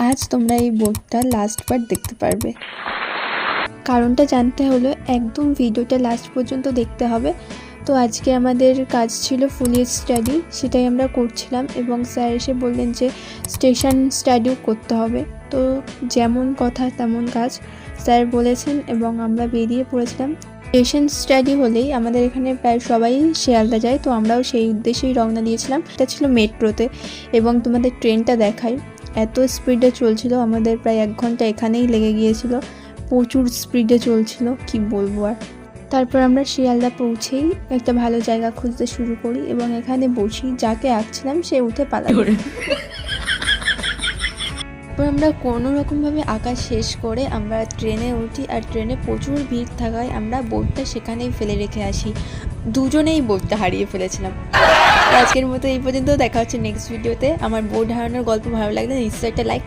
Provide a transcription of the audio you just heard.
আজ তোমরা এই বোর্ডটা লাস্ট পার্ট দেখতে পারবে। কারণটা জানতে হলো একদম ভিডিওটা লাস্ট পর্যন্ত দেখতে হবে। তো আজকে আমাদের কাজ ছিল ফুলিয়েজ স্টাডি, সেটাই আমরা করছিলাম এবং স্যার এসে বললেন যে স্টেশন স্টাডিও করতে হবে। তো যেমন কথা তেমন কাজ স্যার বলেছেন এবং আমরা বেরিয়ে পড়েছিলাম। স্টেশন স্টাডি হলেই আমাদের এখানে প্রায় সবাই শিয়ালদা যায়, তো আমরাও সেই উদ্দেশ্যেই রওনা দিয়েছিলাম। এটা ছিল মেট্রোতে এবং তোমাদের ট্রেনটা দেখাই, এত স্পিডে চলছিল, আমাদের প্রায় 1 ঘন্টা এখানেই লেগে গিয়েছিল। প্রচুর স্পিডে চলছিল, কি বলবো আর। তারপর আমরা শিয়ালদা পৌঁছেই একটা ভালো জায়গা খুঁজতে শুরু করি এবং এখানে বসি, যাকে আঁকছিলাম সে উঠে পালালো। তারপর আমরা কোনো রকমভাবে আঁকা শেষ করে আমরা ট্রেনে উঠি, আর ট্রেনে প্রচুর ভিড় থাকায় আমরা বোর্ডটা সেখানেই ফেলে রেখে আসি। দুজনেই বোর্ডটা হারিয়ে ফেলেছিলাম। আজকের মতো এই পর্যন্ত, দেখা হচ্ছে নেক্সট ভিডিওতে। আমার বোর্ড হারানোর গল্প ভালো লাগলে নিশ্চয়ই একটা লাইক